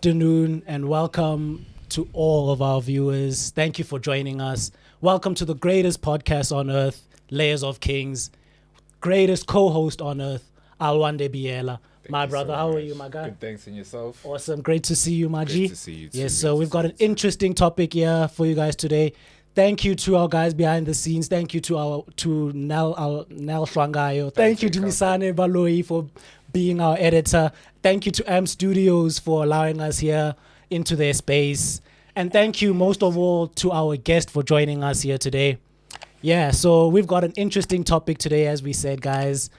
afternoon and welcome to all of our viewers. Thank you for joining us. Welcome to the greatest podcast on earth, Layers of Kings. Greatest co-host on earth, Alwande Biela. My brother, how are you, my guy? Good, thanks, and yourself? Awesome. Great to see you, my G. Great to see you too. Yes, so we've got an interesting topic here for you guys today. Thank you to our guys behind the scenes. Thank you to Nel Shwangayo. Thank you to Misane Baloi for being our editor. Thank you to AM Studios for allowing us here into their space. And thank you most of all to our guest for joining us here today. Yeah, so we've got an interesting topic today, as we said, guys.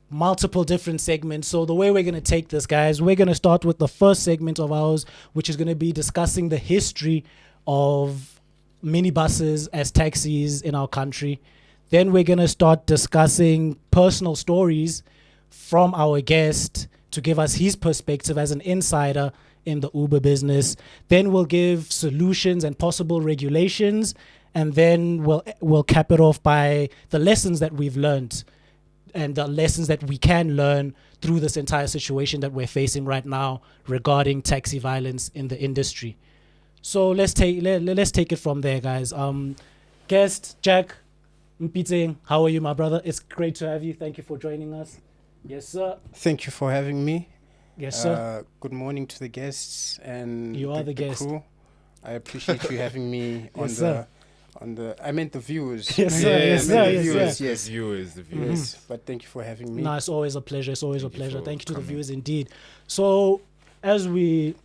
Multiple different segments. So the way we're going to take this, guys, we're going to start with the first segment of ours, which is going to be discussing the history of minibuses as taxis in our country. Then we're going to start discussing personal stories from our guest to give us his perspective as an insider in the Uber business. Then we'll give solutions and possible regulations, and then we'll cap it off by the lessons that we've learned and the lessons that we can learn through this entire situation that we're facing right now regarding taxi violence in the industry. So let's take it from there, guys. Guest Jack Mpitseng, how are you, my brother? It's great to have you. Thank you for joining us. Yes, sir. Thank you for having me. Yes, sir. Good morning to the guests and You are the guest. crew. I appreciate you having me on Yes, sir. I meant the viewers. Yes, sir. Yes, sir. I meant the Yes, viewers, sir. yes. The viewers. Yes, but thank you for having me. No, it's always a pleasure. It's always a Thank you pleasure. for Thank you to the coming. viewers indeed. So, as we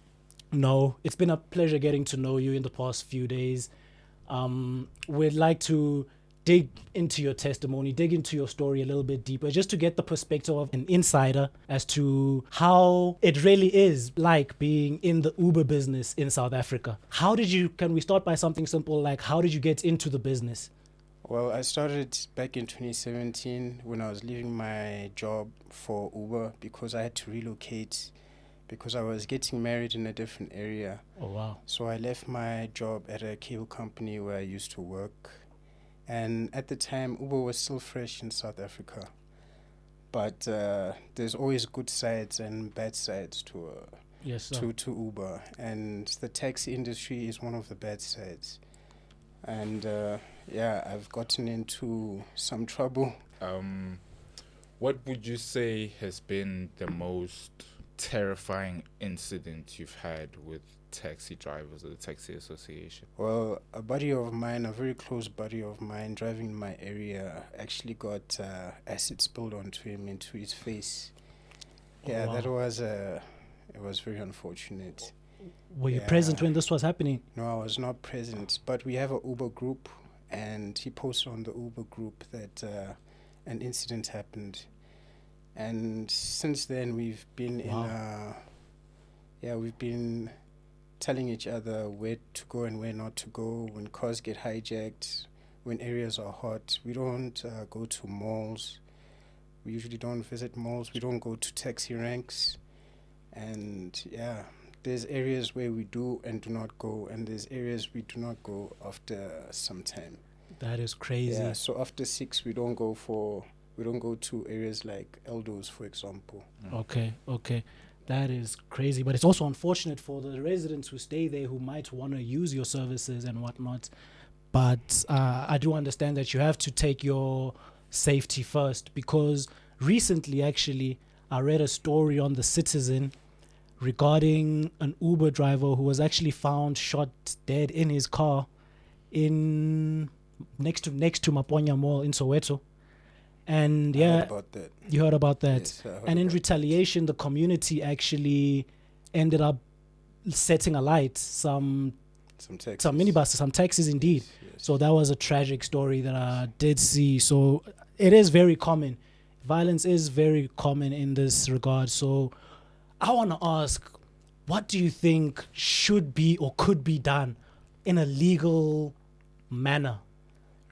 know, it's been a pleasure getting to know you in the past few days. We'd like to dig into your testimony, dig into your story a little bit deeper, just to get the perspective of an insider as to how it really is like being in the Uber business in South Africa. Can we start by something simple like how did you get into the business? Well, I started back in 2017 when I was leaving my job for Uber because I had to relocate because I was getting married in a different area. Oh, wow. So I left my job at a cable company where I used to work. And at the time, Uber was still fresh in South Africa. But there's always good sides and bad sides Yes, sir. to Uber. And the taxi industry is one of the bad sides. And I've gotten into some trouble. What would you say has been the most terrifying incident you've had with taxi drivers or the taxi association? Well, a buddy of mine, a very close buddy of mine, driving in my area, actually got acid spilled onto him, into his face. Yeah, wow. that was it was very unfortunate. Were you Yeah. present when this was happening? No, I was not present, but we have a Uber group, and he posted on the Uber group that an incident happened. And since then, we've been we've been telling each other where to go and where not to go when cars get hijacked, when areas are hot. We don't go to malls. We usually don't visit malls. We don't go to taxi ranks. And there's areas where we do and do not go, and there's areas we do not go after some time. That is crazy. Yeah, so after 6, we don't go to areas like Eldos, for example. Okay. That is crazy. But it's also unfortunate for the residents who stay there who might want to use your services and whatnot. But I do understand that you have to take your safety first, because recently, actually, I read a story on The Citizen regarding an Uber driver who was actually found shot dead in his car next to Maponya Mall in Soweto. And I heard about that. you heard about that. Yes, I heard And in about retaliation, the community actually ended up setting alight some minibuses, some taxis indeed. Yes. So that was a tragic story that I did see. So it is very common. Violence is very common in this regard. So I want to ask, what do you think should be or could be done in a legal manner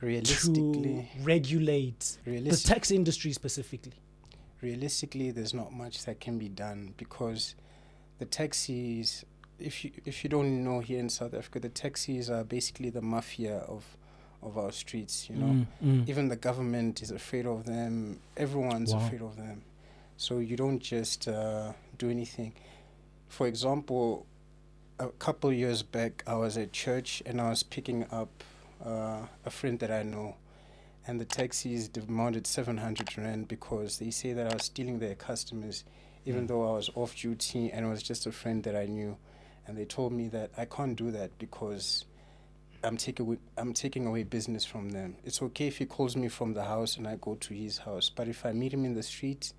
to Realistically, regulate the realistic- taxi industry specifically? realistically, there's not much that can be done because the taxis, if you don't know, here in South Africa, the taxis are basically the mafia of our streets, you know. Even the government is afraid of them. Everyone's Wow. afraid of them. So you don't just do anything. For example, a couple years back, I was at church and I was picking up a friend that I know, and the taxis demanded 700 rand because they say that I was stealing their customers, even though I was off duty and it was just a friend that I knew. And they told me that I can't do that because I'm taking away business from them. It's okay if he calls me from the house and I go to his house, but if I meet him in the street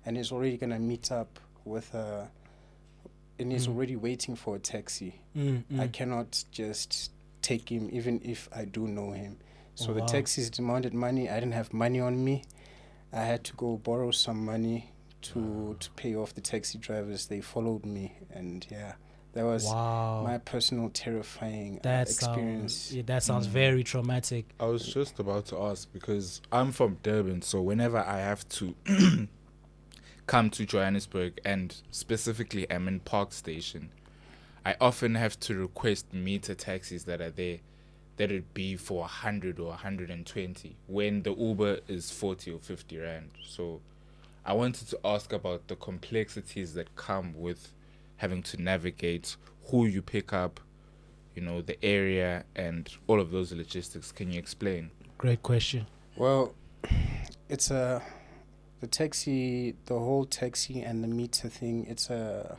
and he's already gonna meet up with and he's already waiting for a taxi, I cannot just take him even if I do know him. So the taxis demanded money. I didn't have money on me. I had to go borrow some money to pay off the taxi drivers. They followed me, and yeah, that was my personal terrifying experience. That sounds very traumatic. I was just about to ask because I'm from Durban, so whenever I have to come to Johannesburg, and specifically I'm in Park Station, I often have to request meter taxis that are there, that it be for 100 or 120 when the Uber is 40 or 50 rand. So I wanted to ask about the complexities that come with having to navigate who you pick up, you know, the area and all of those logistics. Can you explain? Great question. Well, it's the whole taxi and the meter thing. It's a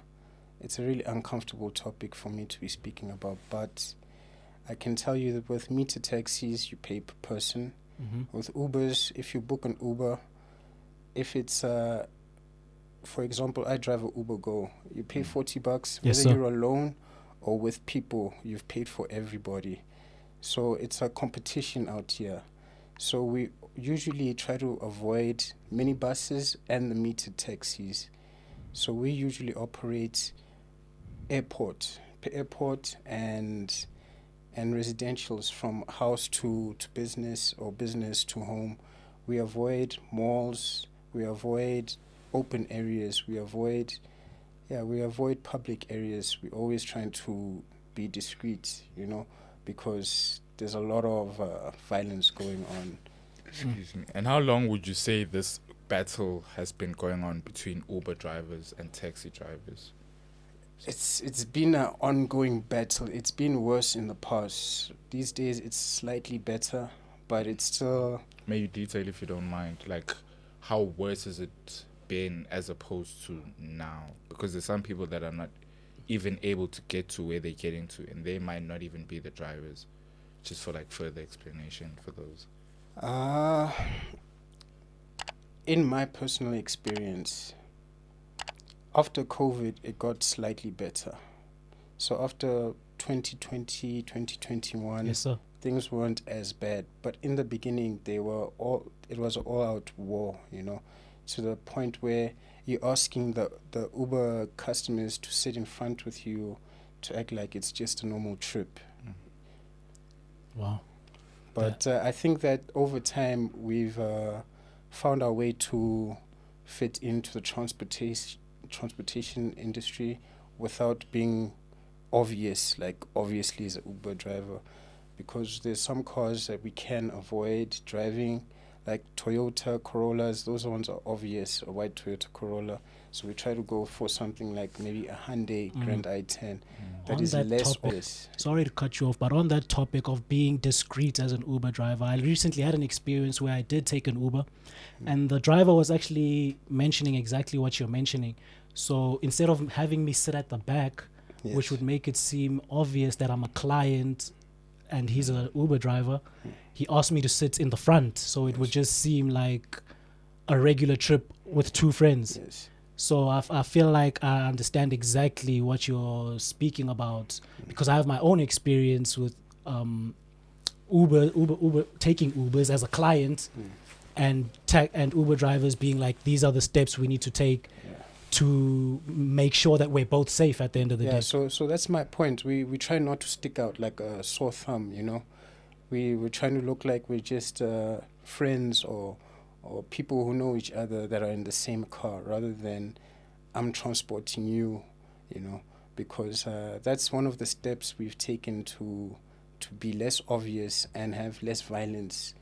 really uncomfortable topic for me to be speaking about, but I can tell you that with meter taxis, you pay per person. With Ubers, if you book an Uber, if it's, for example, I drive a Uber Go, you pay $40. Yes, whether sir. you're alone or with people, you've paid for everybody. So it's a competition out here. So we usually try to avoid minibuses and the metered taxis. So we usually operate airport and residentials, from house to business or business to home. We avoid malls, we avoid open areas, we avoid public areas. We're always trying to be discreet, because there's a lot of violence going on. Excuse me. And how long would you say this battle has been going on between Uber drivers and taxi drivers? It's been an ongoing battle. It's been worse in the past. These days it's slightly better, but it's still... Maybe detail if you don't mind, like how worse has it been as opposed to now? Because there's some people that are not even able to get to where they're getting to, and they might not even be the drivers. Just for like further explanation for those. In my personal experience, after COVID, it got slightly better. So after 2020, 2021, Yes, sir. things weren't as bad. But in the beginning, it was an all-out war, to the point where you're asking the Uber customers to sit in front with you to act like it's just a normal trip. Wow. But I think that over time, we've found our way to fit into the transportation industry without being obvious, like obviously as an Uber driver, because there's some cars that we can avoid driving, like Toyota Corollas. Those ones are obvious, a white Toyota Corolla. So we try to go for something like maybe a Hyundai Grand i10 that On is that less topic, obvious. Sorry to cut you off, but on that topic of being discreet as an Uber driver, I recently had an experience where I did take an Uber, and the driver was actually mentioning exactly what you're mentioning. So instead of having me sit at the back, which would make it seem obvious that I'm a client and he's an Uber driver, he asked me to sit in the front, so it would just seem like a regular trip with two friends. Yes. So I feel like I understand exactly what you're speaking about, because I have my own experience with Uber taking Ubers as a client, and Uber drivers being like, these are the steps we need to take to make sure that we're both safe at the end of the day. So that's my point. We try not to stick out like a sore thumb, We're trying to look like we're just friends or people who know each other that are in the same car, rather than I'm transporting you, because that's one of the steps we've taken to be less obvious and have less violence.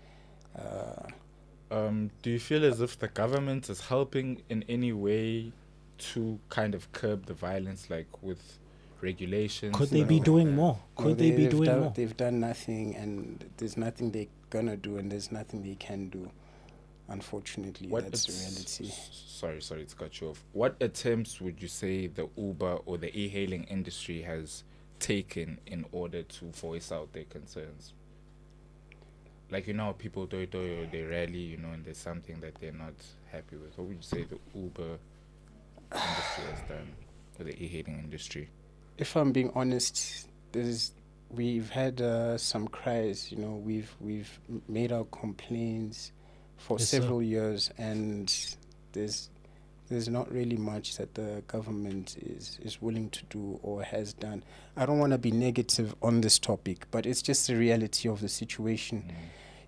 Do you feel as if the government is helping in any way to kind of curb the violence, like with regulations? Could they stuff be like doing that? more? No, Could they be they've doing done, more? They've done nothing, and there's nothing they're gonna do, and there's nothing they can do. Unfortunately, that's the reality. Sorry to cut you off. What attempts would you say the Uber or the e-hailing industry has taken in order to voice out their concerns? Like, you know, people do they rarely, and there's something that they're not happy with. What would you say the Uber industry has done, or the e-hailing industry? If I'm being honest, we've had some cries. We've made our complaints for Yes, sir. several years, and there's not really much that the government is willing to do or has done. I don't want to be negative on this topic, but it's just the reality of the situation.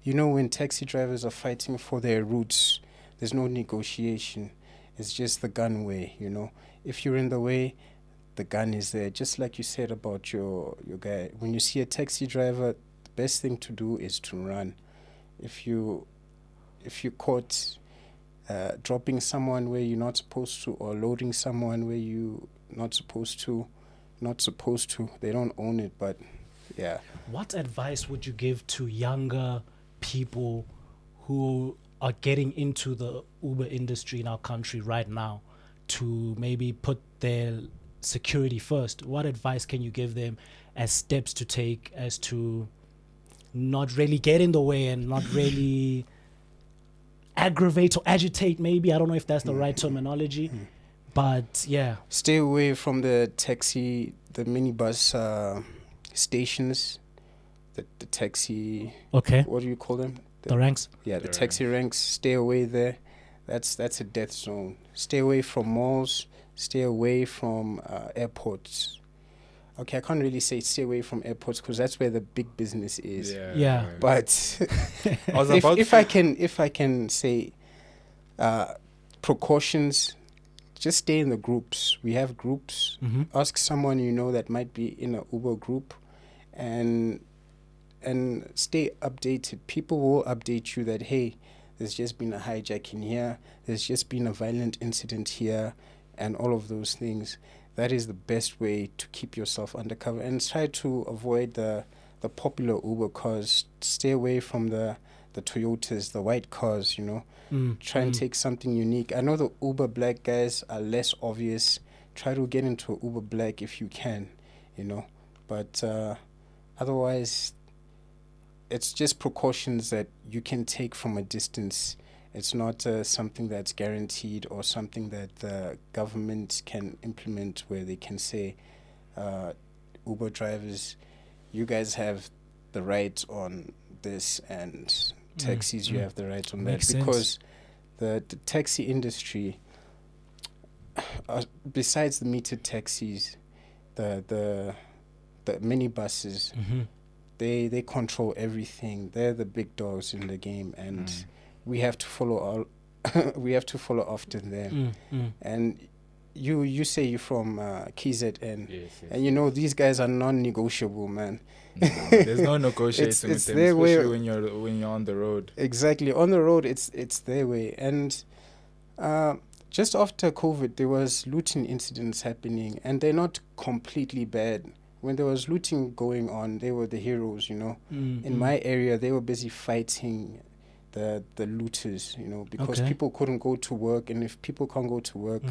When taxi drivers are fighting for their routes, there's no negotiation. It's just the gun way. If you're in the way, the gun is there. Just like you said about your guy. When you see a taxi driver, the best thing to do is to run. If you caught dropping someone where you're not supposed to, or loading someone where you're not supposed to, they don't own it. But yeah. What advice would you give to younger people who are getting into the Uber industry in our country right now to maybe put their security first? What advice can you give them as steps to take as to not really get in the way and not really aggravate or agitate, maybe? I don't know if that's the right terminology, but yeah. Stay away from the minibus stations, the taxi. Okay. What do you call them? The ranks. Yeah, the taxi ranks. Stay away there. That's a death zone. Stay away from malls. Stay away from airports. Okay, I can't really say stay away from airports because that's where the big business is. Yeah. But I was about if I can say precautions, just stay in the groups. We have groups. Ask someone that might be in an Uber group, and stay updated. People will update you that, hey, there's just been a hijacking here, there's just been a violent incident here, and all of those things. That is the best way to keep yourself undercover, and try to avoid the popular Uber cars. Stay away from the Toyotas, the white cars, Try and take something unique. I know the Uber Black guys are less obvious. Try to get into Uber Black if you can, But otherwise, it's just precautions that you can take from a distance. It's not something that's guaranteed or something that the government can implement where they can say, Uber drivers, you guys have the right on this, and taxis, you have the right on Makes that. Because the taxi industry, besides the metered taxis, the minibuses, they control everything. They're the big dogs in the game, and we have to follow we have to follow after them. And you say you're from KZN, Yes. and these guys are non-negotiable, man. No, there's no negotiating It's with them, their way. especially when you're on the road. Exactly, on the road, it's their way. And just after COVID, there was looting incidents happening, and they're not completely bad. When there was looting going on, they were the heroes, In my area, they were busy fighting the looters, because people couldn't go to work, and if people can't go to work,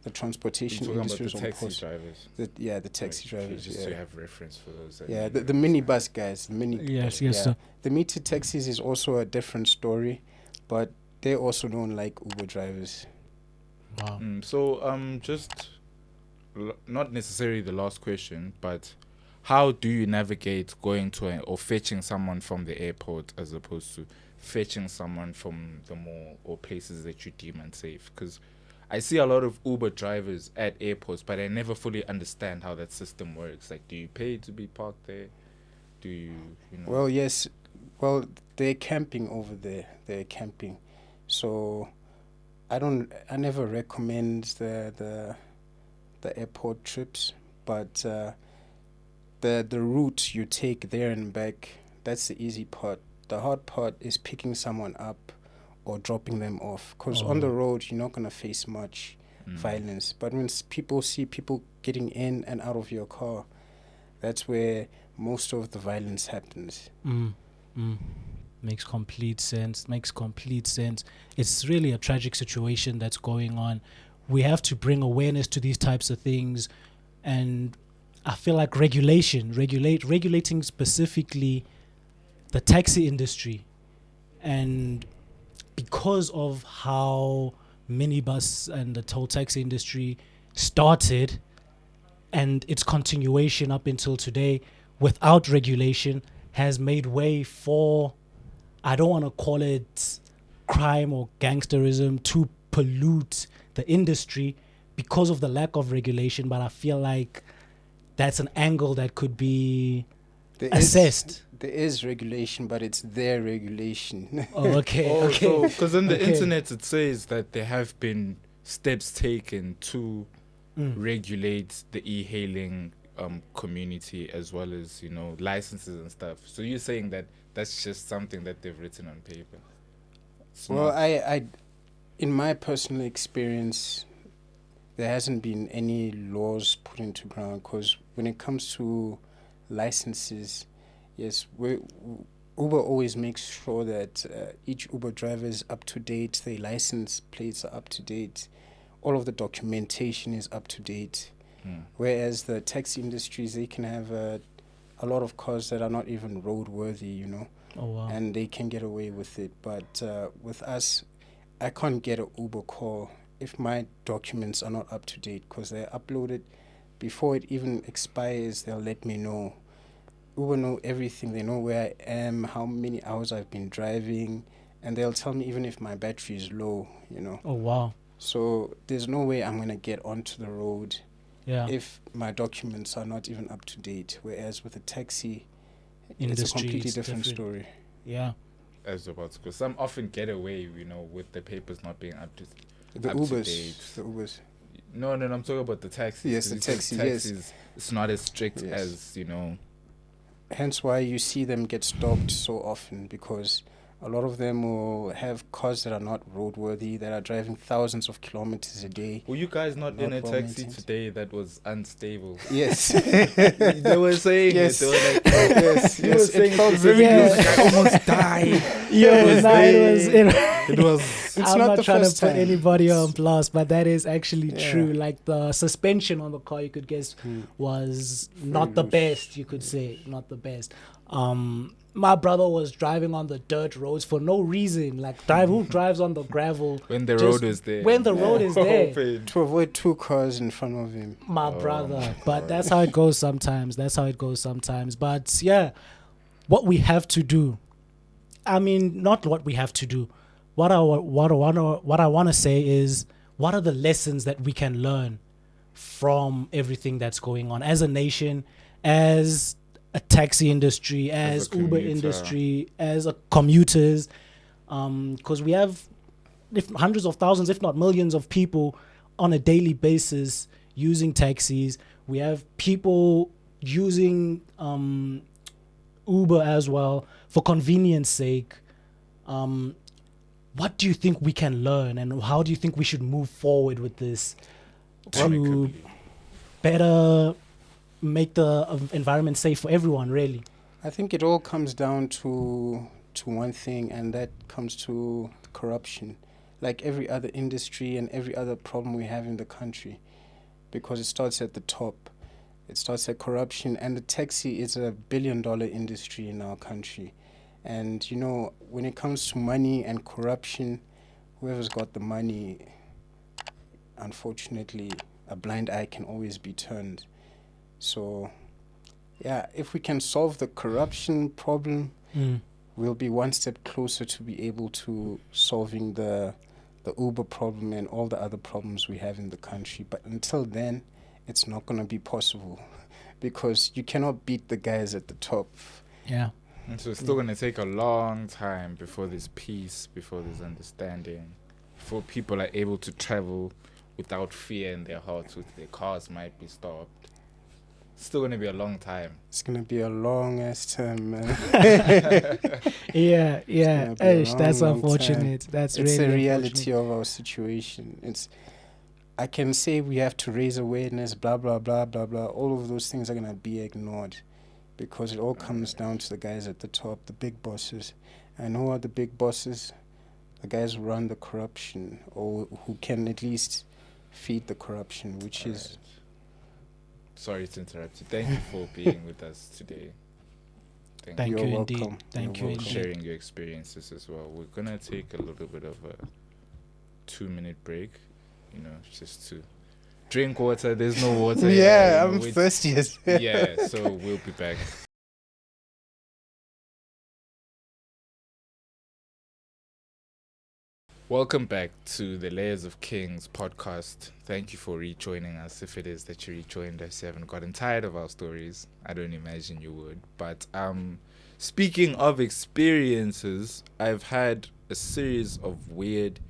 the transportation industry is on taxi pause. drivers. The taxi drivers. Just to have reference for those. Yeah, the minibus guys. Yes, sir. The metered taxis is also a different story, but they also don't like Uber drivers. Wow. So, just not necessarily the last question, but how do you navigate going to or fetching someone from the airport as opposed to fetching someone from the mall or places that you deem unsafe? Because I see a lot of Uber drivers at airports, but I never fully understand how that system works. Like, do you pay to be parked there? Do you Well, yes. Well, they're camping over there. They're camping. So I never recommend the airport trips, but the route you take there and back, that's the easy part. The hard part is picking someone up or dropping them off, because on the road you're not going to face much. violence. But when people see people getting in and out of your car, that's where most of the violence happens. Makes complete sense. Makes complete sense. It's really a tragic situation that's going on. We have to bring awareness to these types of things, and I feel like regulating specifically the taxi industry, and because of how minibus and the toll taxi industry started and its continuation up until today without regulation has made way for, I don't want to call it crime or gangsterism, to pollute the industry because of the lack of regulation. But I feel like that's an angle that could be assessed. There is regulation, but it's their regulation. Oh, okay. Because on the internet it says that there have been steps taken to regulate the e-hailing community, as well as, you know, licenses and stuff. So you're saying that that's just something that they've written on paper? Well, I in my personal experience, there hasn't been any laws put into ground, because when it comes to licenses, yes, Uber always makes sure that each Uber driver is up to date, their license plates are up to date, all of the documentation is up to date. Whereas the taxi industries, they can have a lot of cars that are not even roadworthy, you know. Oh, wow. And they can get away with it. But with us, I can't get an Uber call if my documents are not up to date, because they're uploaded before it even expires. They'll let me know. Uber know everything. They know where I am, how many hours I've been driving, and they'll tell me even if my battery is low, you know. Oh, wow. So there's no way I'm going to get onto the road if my documents are not even up to date. Whereas with a taxi, it's a completely different story. Yeah. As about, because some often get away, you know, with the papers not being up to The up Ubers. to date. The Ubers. No, I'm talking about the taxis. Yes, the taxis, yes. It's not as strict Yes. as, you know. Hence why you see them get stopped so often, because a lot of them will have cars that are not roadworthy, that are driving thousands of kilometers a day. Were you guys not in a well taxi maintained. today that was unstable? Yes. They were saying Yes. it. They were like, Yes, you yes, were it saying felt specifically, very good. I almost died. Yeah, was it was. It's I'm not not the trying to first put time. anybody on blast, but that is actually Yeah. true. Like the suspension on the car, you could guess, was not the loose. best. You could say not the best. My brother was driving on the dirt roads for no reason. Like who drives on the gravel When the just road is there. when the road is there? Open. To avoid two cars in front of him. My Oh brother. my But God. that's how it goes sometimes. But yeah, what we have to do. I mean, not what we have to do. What I want to say is, what are the lessons that we can learn from everything that's going on as a nation, as a taxi industry, As as a Uber commuter. industry, as a commuters, because we have hundreds of thousands, if not millions, of people on a daily basis using taxis. We have people using Uber as well for convenience sake. What do you think we can learn, and how do you think we should move forward with this to Amicably. better make the environment safe for everyone, really? I think it all comes down to one thing, and that comes to corruption, like every other industry and every other problem we have in the country, because it starts at the top. It starts at corruption, and the taxi is a billion-dollar industry in our country. And, you know, when it comes to money and corruption, whoever's got the money, unfortunately, a blind eye can always be turned. So, yeah, if we can solve the corruption problem, we'll be one step closer to be able to solving the Uber problem and all the other problems we have in the country. But until then, it's not going to be possible, because you cannot beat the guys at the top. Yeah. And so it's still going to take a long time before there's peace, before there's understanding, before people are able to travel without fear in their hearts, with their cars might be stopped. It's still going to be a long time. It's going to be a long-ass term, man. Yeah. gonna be a That's long, long unfortunate. That's It's really a reality unfortunate. of our situation. I can say we have to raise awareness, blah, blah, blah, blah, blah. All of those things are going to be ignored because it all comes down to the guys at the top, the big bosses. And who are the big bosses? The guys who run the corruption or who can at least feed the corruption, which All is... right. Sorry to interrupt you. Thank you for being with us today. Thank You're you indeed. welcome. Thank You're you welcome. indeed. Sharing your experiences as well. We're gonna take a little bit of a 2-minute break, just to drink water. There's no water. Yeah, here, I'm thirsty as hell. Yeah, so we'll be back. Welcome back to the Layers of Kings podcast. Thank you for rejoining us. If it is that you rejoined us, you haven't gotten tired of our stories. I don't imagine you would. But speaking of experiences, I've had a series of weird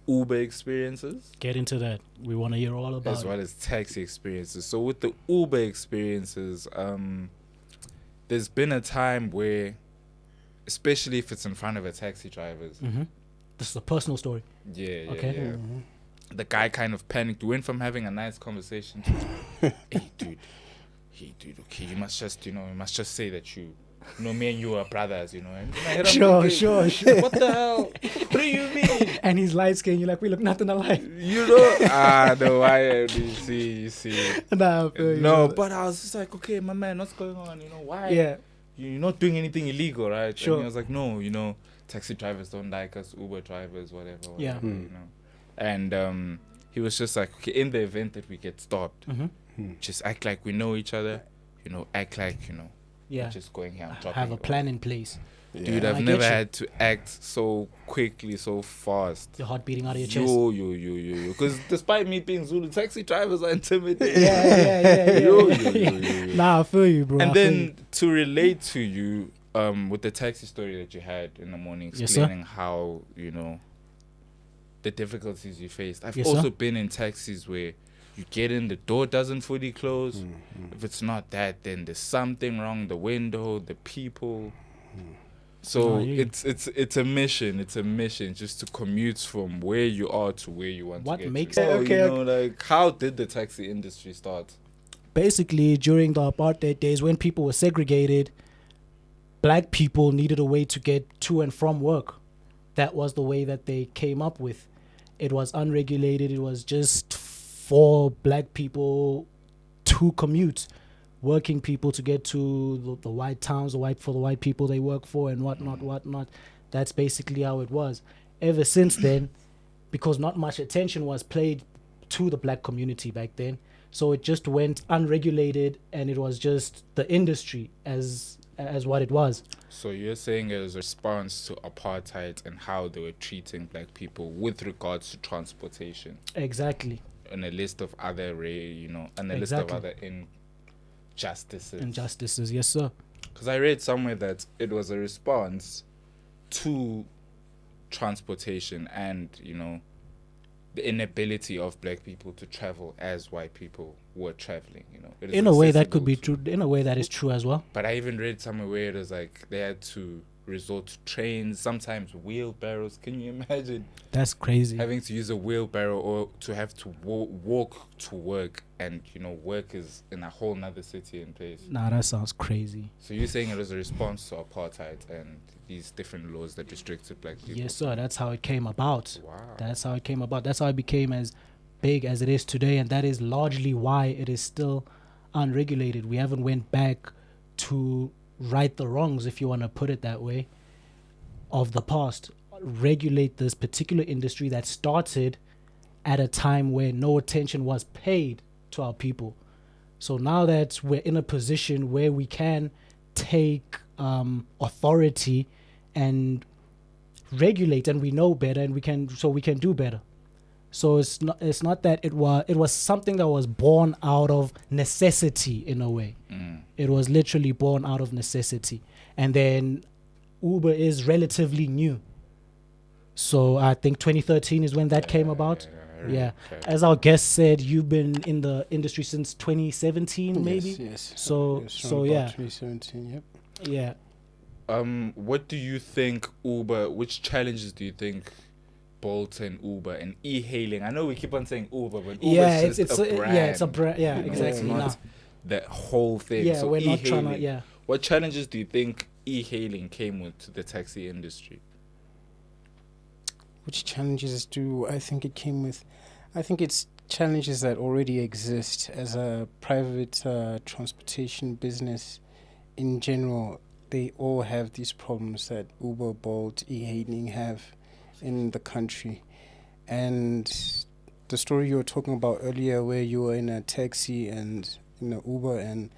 Uber experiences Get into that. We want to hear all about as well as taxi experiences. So with the Uber experiences, there's been a time where, especially if it's in front of a taxi driver's, it. This is a personal story. yeah, Okay. Mhm. the guy kind of panicked. We went from having a nice conversation to, hey dude, okay, you must just say that me and you are brothers, and I hit him Sure, thinking, sure. what the hell? What do you mean? And he's light skinned. You're like, we look nothing alike. No, I you see. Nah, I feel you, No, brother. but I was just like, okay, my man, what's going on? Why? Yeah. You're not doing anything illegal, right? Sure. And he was like, no, taxi drivers don't like us, Uber drivers, whatever. Yeah. And he was just like, okay, in the event that we get stopped, just act like we know each other, act like, Yeah. we're just going here and dropping Have a you off. plan in place. Dude, Yeah. I've I get never you. had to act so quickly, so fast. Your heart beating out of your chest. Yo. Because despite me being Zulu, taxi drivers are intimidating. Yeah. Yo. Nah, I feel you, bro. And I feel then you. to relate to you, with the taxi story that you had in the morning, Yes, sir. explaining how, the difficulties you faced. I've Yes, also sir. been in taxis where you get in, the door doesn't fully close. Mm. If it's not that, then there's something wrong. The window, the people. So No, I hear you. it's a mission. It's a mission just to commute from where you are to where you want What to get makes to. it- So, okay, like how did the taxi industry start? Basically, during the apartheid days when people were segregated, black people needed a way to get to and from work. That was the way that they came up with. It was unregulated. It was just for black people to commute, working people to get to the white towns, for the white people they work for, and whatnot. That's basically how it was. Ever since then, because not much attention was paid to the black community back then, so it just went unregulated, and it was just the industry as what it was. So you're saying it was a response to apartheid and how they were treating black people with regards to transportation, Exactly. and a list of other and a list Exactly. of other injustices. Injustices, yes, sir. Because I read somewhere that it was a response to transportation and the inability of black people to travel as white people were traveling. It is In a way, that could accessible be to- true. In a way, that is true as well. But I even read somewhere where it was like they had to resort to trains, sometimes wheelbarrows. Can you imagine That's crazy. having to use a wheelbarrow or to have to walk to work, and work is in a whole nother city and place? Nah, that sounds crazy. So you're saying it was a response to apartheid and these different laws that restricted black people? Yes, sir. That's how it came about. Wow. That's how it came about. That's how it became as big as it is today, and that is largely why it is still unregulated. We haven't went back to right the wrongs, if you want to put it that way, of the past. Regulate this particular industry that started at a time where no attention was paid to our people. So now that we're in a position where we can take authority and regulate, and we know better, and we can do better. So it's not that it was something that was born out of necessity in a way. It was literally born out of necessity. And then Uber is relatively new. So I think 2013 is when that came about. Yeah. Okay. As our guest said, you've been in the industry since 2017, maybe? Yes. So- Yes, so around about yeah. 2017. Yep. Yeah. What do you think which challenges do you think Bolt and Uber and e-hailing. I know we keep on saying Uber, but Uber Yeah, is just a brand. yeah, it's a brand. Yeah, you know, exactly. It's not Nah. the whole thing. Yeah, so we're not e-hailing, trying to. Yeah. what challenges do you think e-hailing came with to the taxi industry? Which challenges do I think it came with? I think it's challenges that already exist as a private transportation business in general. They all have these problems that Uber, Bolt, e-hailing have in the country. And the story you were talking about earlier, where you were in a taxi and in an Uber and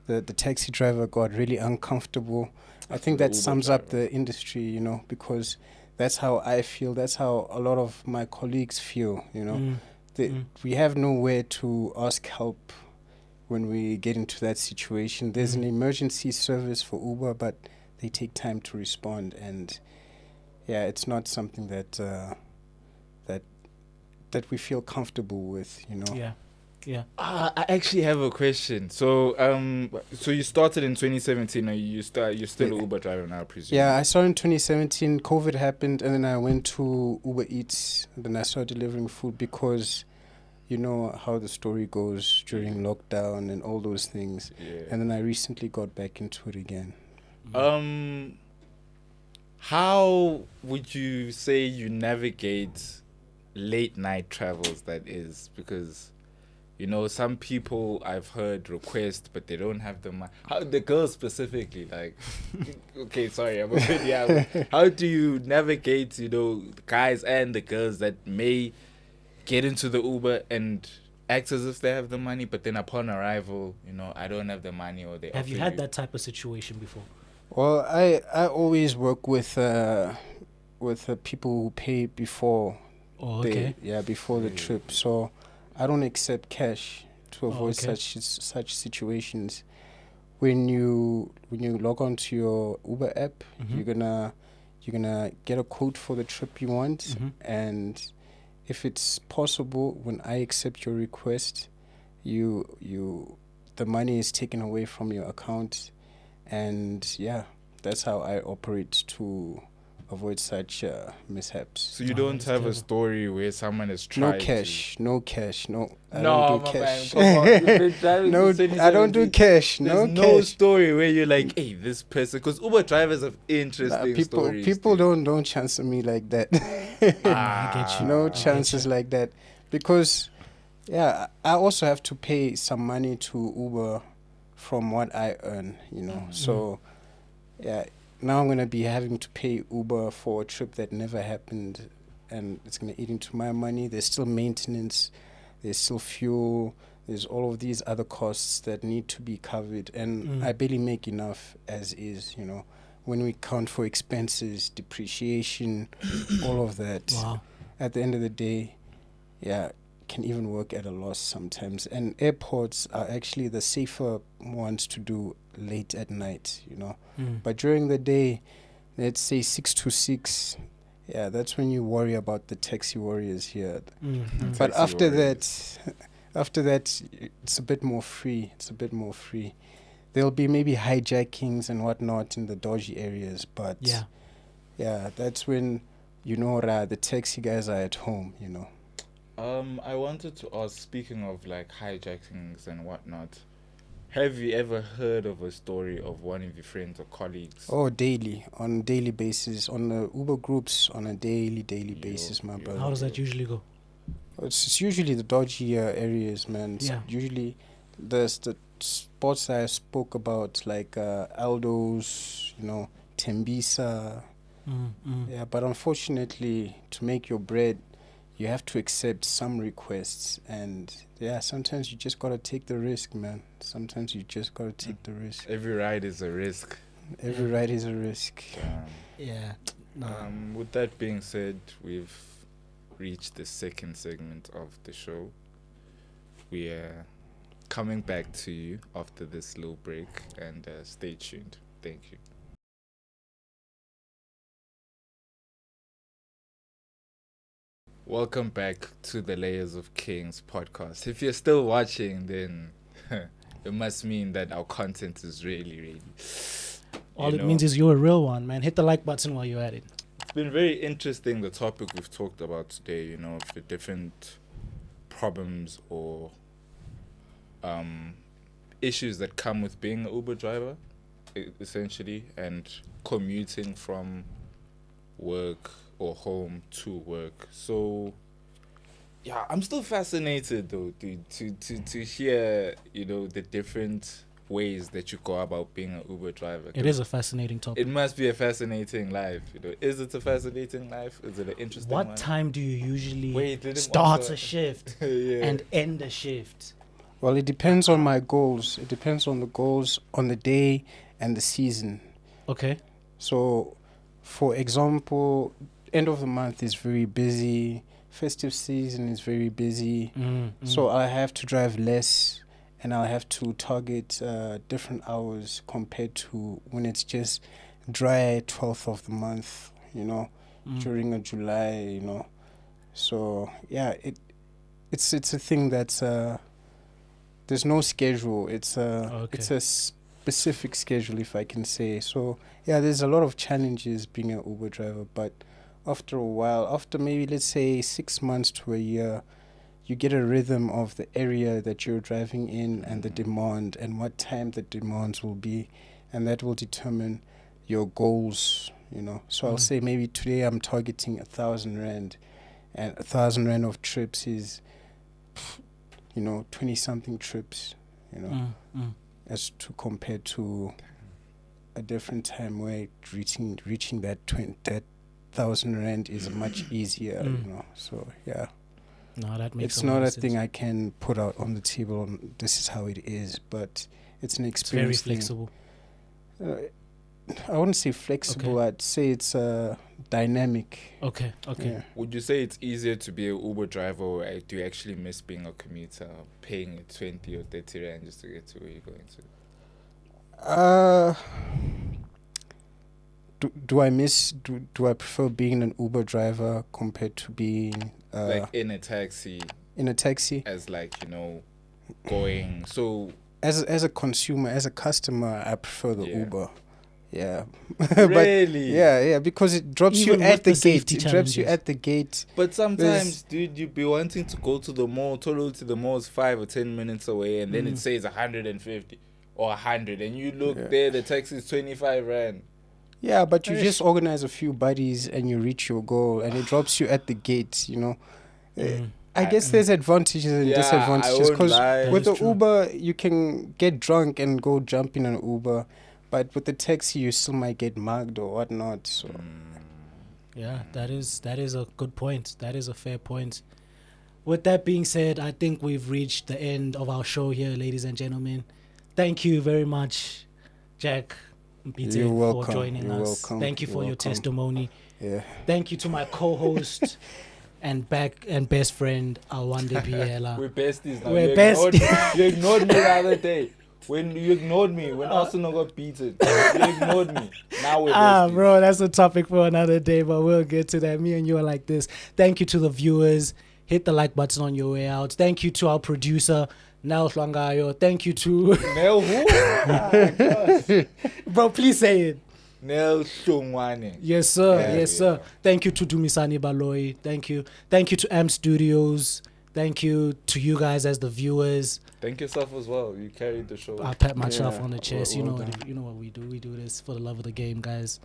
the taxi driver got really uncomfortable. I think The that Uber sums up driver. the industry, because that's how I feel. That's how a lot of my colleagues feel, We have nowhere to ask help when we get into that situation. There's an emergency service for Uber, but they take time to respond. And yeah, it's not something that that we feel comfortable with, Yeah. Yeah. I actually have a question. So so you started in 2017, or you're still an Uber driver now, I presume? Yeah, I started in 2017. COVID happened, and then I went to Uber Eats. And then I started delivering food because you know how the story goes during lockdown and all those things. Yeah. And then I recently got back into it again. How would you say you navigate late night travels, that is? Because some people I've heard request, but they don't have the money. How the girls specifically, like, okay, sorry, I'm a bit, yeah. How do you navigate, the guys and the girls that may get into the Uber and act as if they have the money, but then upon arrival, I don't have the money, or they Have you offer had that type of situation before? Well, I always work with people who pay before Oh, okay. before the trip. So I don't accept cash to avoid okay. such situations. When you log on to your Uber app, you're gonna get a quote for the trip you want, and if it's possible, when I accept your request, the money is taken away from your account, and yeah, that's how I operate to avoid such mishaps. So you don't have a story where someone has tried No cash. I no, don't do my cash. man, come on. You've been driving No, since I don't do 2017. cash. There's No no cash. story where you're like, hey, this person, because Uber drivers have interesting stories. People dude. don't chance me like that. I get you. No I get chances you. like that, because I also have to pay some money to Uber from what I earn, So yeah, now I'm going to be having to pay Uber for a trip that never happened, and it's going to eat into my money. There's still maintenance, there's still fuel, there's all of these other costs that need to be covered, and I barely make enough as is, when we count for expenses, depreciation, all of that. Wow. At the end of the day, can even work at a loss sometimes. And airports are actually the safer ones to do late at night, But during the day, let's say 6 to 6, that's when you worry about the taxi warriors here. But Taxi after warriors. that, it's a bit more free. There'll be maybe hijackings and whatnot in the dodgy areas, but that's when the taxi guys are at home, I wanted to ask, speaking of like hijackings and whatnot, have you ever heard of a story of one of your friends or colleagues? Oh, on a daily basis, on the Uber groups, on a daily basis, my brother. How does that usually go? It's usually the dodgy areas, man. It's Yeah. usually the spots that I spoke about, like Aldo's, Tembisa. Yeah, but unfortunately, to make your bread, you have to accept some requests, and sometimes you just gotta take the risk, man. Sometimes you just gotta take the risk. Every ride is a risk. Every ride is a risk. Yeah. With that being said, we've reached the second segment of the show. We are coming back to you after this little break, and stay tuned. Thank you. Welcome back to the Layers of Kings podcast. If you're still watching, then it must mean that our content is really, really. All it means is you're a real one, man. Hit the like button while you're at it. It's been very interesting, the topic we've talked about today, you know, the different problems or issues that come with being an Uber driver, essentially, and commuting from work or home to work. So, yeah, I'm still fascinated, though, to hear, you know, the different ways that you go about being an Uber driver. It is a fascinating topic. It must be a fascinating life. You know, is it a fascinating life? Is it an interesting one? What time do you usually didn't start also- a shift Yeah. and end a shift? Well, it depends on my goals. It depends on the goals on the day and the season. Okay. So, for example, end of the month is very busy. Festive season is very busy. So I have to drive less, and I'll have to target different hours compared to when it's just dry 12th of the month, you know, during a July, you know. So yeah, it's a thing that's there's no schedule. It's it's a specific schedule, if I can say. So yeah, there's a lot of challenges being an Uber driver, but after a while, after maybe let's say 6 months to a year, you get a rhythm of the area that you're driving in and the demand and what time the demands will be, and that will determine your goals, you know. So I'll say maybe today I'm targeting 1,000 rand, and 1,000 rand of trips is, you know, 20 something trips, you know, as to compare to a different time where reaching that 1,000 rand is much easier, you know. So yeah. No, that makes It's a lot not of a sense. thing I can put out on the table. This is how it is, but it's an It's very experience. flexible. I wouldn't say flexible. I'd say it's dynamic. Okay. Yeah. Would you say it's easier to be an Uber driver, or do you actually miss being a commuter, paying 20 or 30 rand just to get to where you're going to? Do I miss? Do I prefer being an Uber driver compared to being Like in a taxi, in a taxi? as like, you know, going. So As a consumer, as a customer, I prefer the Yeah. Uber. Yeah. really, Yeah, because it drops Even you at with the the safety gate. It drops you challenges. at the gate. But sometimes, dude, you'd be wanting to go to the mall. Totally to the mall is 5 or 10 minutes away, and then it says 150 or 100, and you look there, the taxi is 25 rand. Yeah, but you just organize a few buddies and you reach your goal, and it drops you at the gate, you know. I guess there's advantages and Yeah, disadvantages, I won't because lie. with That the is true. Uber you can get drunk and go jump in an Uber, but with the taxi you still might get mugged or whatnot. So Yeah, that is a good point. That is a fair point. With that being said, I think we've reached the end of our show here, ladies and gentlemen. Thank you very much, Jack Mpite, You're for welcome. joining You're us. welcome. Thank you You're for your welcome. testimony. yeah, Thank you to my co-host and best friend Awande Biela. We're besties now. We're You ignored me the other day. When you ignored me, when Arsenal got beaten, you ignored me. Now we're besties. Bro, that's a topic for another day, but we'll get to that. Me and you are like this. Thank you to the viewers. Hit the like button on your way out. Thank you to our producer, Nel Hlangayo. Thank you to... Nel who? Bro, please say it. Nel Shongwane. Yes, sir. Yeah, yes, sir. Thank you to Dumisani Baloyi. Thank you. Thank you to AM Studios. Thank you to you guys as the viewers. Thank yourself as well. You carried the show. I pat myself Yeah, on the chest. well you know, done. you know what we do. We do this for the love of the game, guys.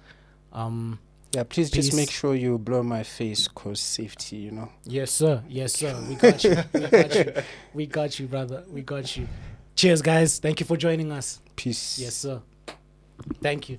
yeah. Please Peace. just make sure you blow my face, cause safety, you know. Yes, sir. Yes, sir. We got you. We got you. We got you, brother. We got you. Cheers, guys. Thank you for joining us. Peace. Yes, sir. Thank you.